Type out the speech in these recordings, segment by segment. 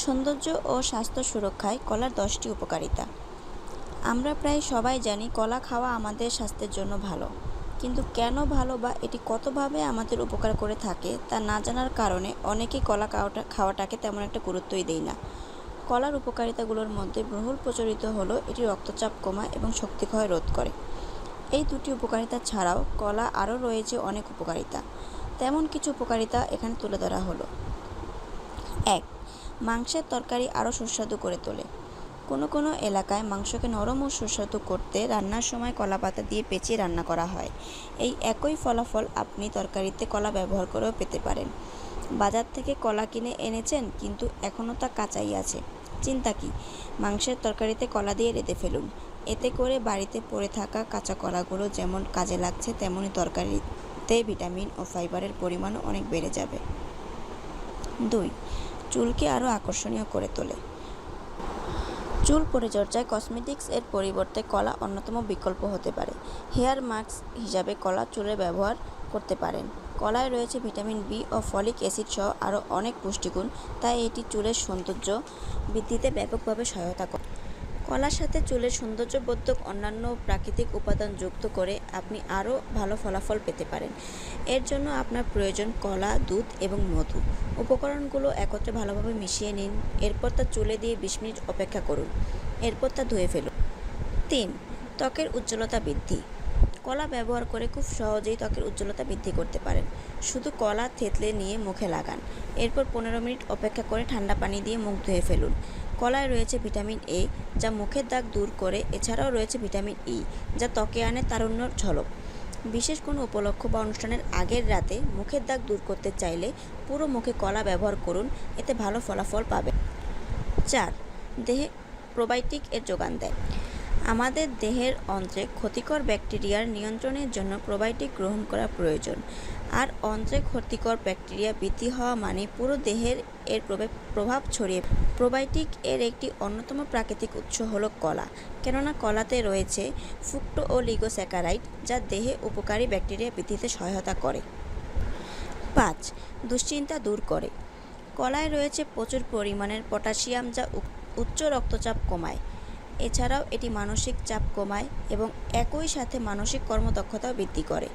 সৌন্দর্য ও স্বাস্থ্য সুরক্ষায় কলার 10টি উপকারিতা। আমরা প্রায় সবাই জানি কলা খাওয়া আমাদের স্বাস্থ্যের জন্য ভালো, কিন্তু কেন ভালো বা এটি কতভাবে আমাদের উপকার করে থাকে তা না জানার কারণে অনেকেই কলা খাওয়াটাকে তেমন একটা গুরুত্বই দেয় না। কলার উপকারিতাগুলোর মধ্যে বহুল প্রচলিত হলো এটি রক্তচাপ কমায় এবং শক্তিক্ষয় রোধ করে। এই দুটি উপকারিতা ছাড়াও কলা আরও রয়েছে অনেক উপকারিতা। তেমন কিছু উপকারিতা এখানে তুলে ধরা হলো। 1. মাংসের তরকারি আরও সুস্বাদু করে তোলে। কোনো কোনো এলাকায় মাংসকে নরম ও সুস্বাদু করতে রান্নার সময় কলা পাতা দিয়ে পেঁচিয়ে রান্না করা হয়। এই একই ফলাফল আপনি তরকারিতে কলা ব্যবহার করেও পেতে পারেন। বাজার থেকে কলা কিনে এনেছেন, কিন্তু এখনও তা কাঁচাই আছে। চিন্তা কি? মাংসের তরকারিতে কলা দিয়ে রেঁধে ফেলুন। এতে করে বাড়িতে পড়ে থাকা কাঁচা কলাগুলো যেমন কাজে লাগছে, তেমনি তরকারিতে ভিটামিন ও ফাইবারের পরিমাণও অনেক বেড়ে যাবে। 2. চুলকে আরও আকর্ষণীয় করে তোলে। চুল পরিচর্যায় কসমেটিক্স এর পরিবর্তে কলা অন্যতম বিকল্প হতে পারে। হেয়ার মাস্ক হিসাবে কলা চুলে ব্যবহার করতে পারেন। কলায় রয়েছে ভিটামিন বি ও ফলিক অ্যাসিড সহ আরও অনেক পুষ্টিগুণ, তাই এটি চুলের সৌন্দর্য বৃদ্ধিতে ব্যাপকভাবে সহায়তা করে। কলার সাথে চুলের সৌন্দর্যবর্ধক অন্যান্য প্রাকৃতিক উপাদান যুক্ত করে আপনি আরও ভালো ফলাফল পেতে পারেন। এর জন্য আপনার প্রয়োজন কলা, দুধ এবং মধু। উপকরণগুলো একত্রে ভালোভাবে মিশিয়ে নিন। এরপর তা চুলে দিয়ে 20 মিনিট অপেক্ষা করুন। এরপর তা ধুয়ে ফেলুন। 3. ত্বকের উজ্জ্বলতা বৃদ্ধি। কলা ব্যবহার করে খুব সহজেই ত্বকের উজ্জ্বলতা বৃদ্ধি করতে পারেন। শুধু কলা থেতলে নিয়ে মুখে লাগান। এরপর 15 মিনিট অপেক্ষা করে ঠান্ডা পানি দিয়ে মুখ ধুয়ে ফেলুন। কলায় রয়েছে ভিটামিন এ, যা মুখের দাগ দূর করে। এছাড়াও রয়েছে ভিটামিন ই, যা ত্বকে আনে তারুণ্যর ঝলক। বিশেষ কোনো উপলক্ষ বা অনুষ্ঠানের আগের রাতে মুখের দাগ দূর করতে চাইলে পুরো মুখে কলা ব্যবহার করুন, এতে ভালো ফলাফল পাবেন। 4. দেহে প্রোবায়োটিক এর যোগান দেয়। আমাদের দেহের অন্ত্রে ক্ষতিকর ব্যাকটেরিয়ার নিয়ন্ত্রণের জন্য প্রোবায়োটিক গ্রহণ করা প্রয়োজন। আর অন্ত্রে ক্ষতিকর ব্যাকটেরিয়া বৃদ্ধি হওয়া মানে পুরো দেহের এর প্রভাব ছড়িয়ে। প্রোবায়োটিক এর একটি অন্যতম প্রাকৃতিক উৎস হলো কলা, কেননা কলাতে রয়েছে ফ্রুক্টোওলিগোস্যাকারাইড, যা দেহে উপকারী ব্যাকটেরিয়া বৃদ্ধিতে সহায়তা করে। 5. দুশ্চিন্তা দূর করে। কলায় রয়েছে প্রচুর পরিমাণের পটাশিয়াম, যা উচ্চ রক্তচাপ কমায়। এছাড়াও এটি মানসিক চাপ কমায় এবং একই সাথে মানসিক কর্মদক্ষতাও বৃদ্ধি করে।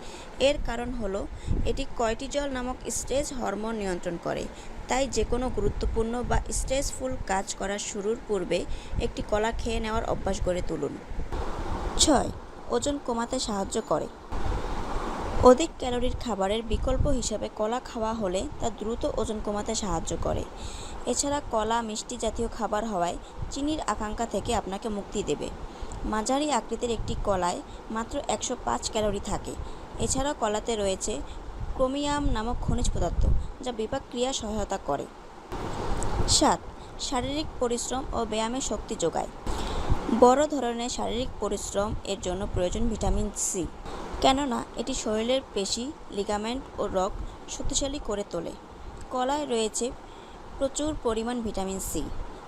এর কারণ হলো এটি কর্টিজল নামক স্ট্রেস হরমোন নিয়ন্ত্রণ করে। তাই যে কোনো গুরুত্বপূর্ণ বা স্ট্রেসফুল কাজ করার শুরুর পূর্বে একটি কলা খেয়ে নেওয়ার অভ্যাস গড়ে তুলুন। 6. ওজন কমাতে সাহায্য করে। অধিক ক্যালোরির খাবারের বিকল্প হিসাবে কলা খাওয়া হলে তা দ্রুত ওজন কমাতে সাহায্য করে। এছাড়া কলা মিষ্টি জাতীয় খাবার হওয়ায় চিনির আকাঙ্ক্ষা থেকে আপনাকে মুক্তি দেবে। মাঝারি আকৃতির একটি কলায় মাত্র 105 ক্যালোরি থাকে। এছাড়াও কলাতে রয়েছে ক্রোমিয়াম নামক খনিজ পদার্থ, যা বিপাক ক্রিয়া সহায়তা করে। 7. শারীরিক পরিশ্রম ও ব্যায়ামে শক্তি যোগায়। বড় ধরনের শারীরিক পরিশ্রম এর জন্য প্রয়োজন ভিটামিন সি, কেননা এটি শরীরের পেশি, লিগামেন্ট ও রগ শক্তিশালী করে তোলে। কলায় রয়েছে প্রচুর পরিমাণ ভিটামিন সি।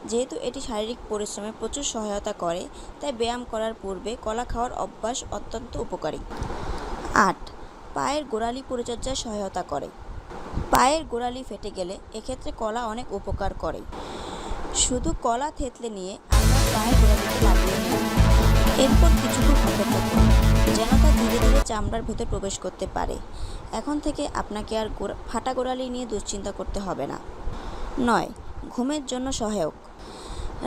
যেহেতু এটি শারীরিক পরিশ্রমে প্রচুর সহায়তা করে, তাই ব্যায়াম করার পূর্বে কলা খাওয়ার অভ্যাস অত্যন্ত উপকারী। 8. পায়ের গোড়ালি পরিচর্যায় সহায়তা করে। পায়ের গোড়ালি ফেটে গেলে এক্ষেত্রে কলা অনেক উপকার করে। শুধু কলা থেতলে নিয়ে আপনার পায়ের গোড়ালিতে লাগিয়ে নিন। এরপর কিছুক্ষণ অপেক্ষা করুন, যেন তা ধীরে ধীরে চামড়ার ভেতর প্রবেশ করতে পারে। এখন থেকে আপনাকে আর ফাটা গোড়ালি নিয়ে দুশ্চিন্তা করতে হবে না। 9. ঘুমের জন্য সহায়ক।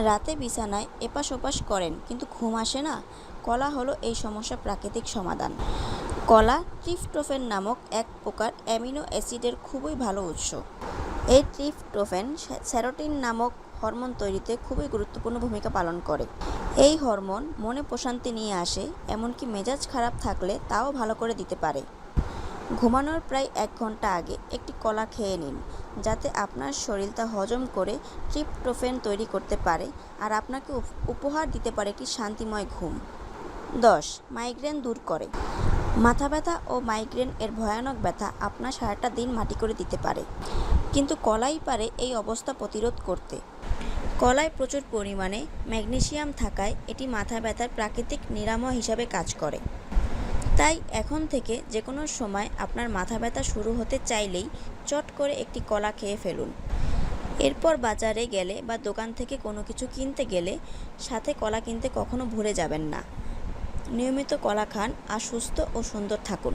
রাতে বিছানায় এপাশ ওপাশ করেন কিন্তু ঘুম আসে না? কলা হলো এই সমস্যার প্রাকৃতিক সমাধান। কলা ট্রিপটোফ্যান নামক এক প্রকার অ্যামিনো অ্যাসিডের খুবই ভালো উৎস। এই ট্রিপটোফ্যান সেরোটিন নামক হরমোন তৈরিতে খুবই গুরুত্বপূর্ণ ভূমিকা পালন করে। এই হরমোন মনে প্রশান্তি নিয়ে আসে, এমনকি মেজাজ খারাপ থাকলে তাও ভালো করে দিতে পারে। ঘুমানোর প্রায় 1 ঘন্টা আগে একটি কলা খেয়ে নিন, যাতে আপনার শরীর তা হজম করে ট্রিপটোফ্যান তৈরি করতে পারে আর আপনাকে উপহার দিতে পারে একটি শান্তিময় ঘুম। 10. মাইগ্রেন দূর করে। মাথা ব্যথা ও মাইগ্রেন এর ভয়ানক ব্যথা আপনার সারাটা দিন মাটি করে দিতে পারে, কিন্তু কলাই পারে এই অবস্থা প্রতিরোধ করতে। কলায় প্রচুর পরিমাণে ম্যাগনেসিয়াম থাকায় এটি মাথা ব্যথার প্রাকৃতিক নিরাময় হিসাবে কাজ করে। তাই এখন থেকে যে কোনো সময় আপনার মাথা ব্যথা শুরু হতে চাইলেই চট করে একটি কলা খেয়ে ফেলুন। এরপর বাজারে গেলে বা দোকান থেকে কোনো কিছু কিনতে গেলে সাথে কলা কিনতে কখনো ভুলে যাবেন না। নিয়মিত কলা খান আর সুস্থ ও সুন্দর থাকুন।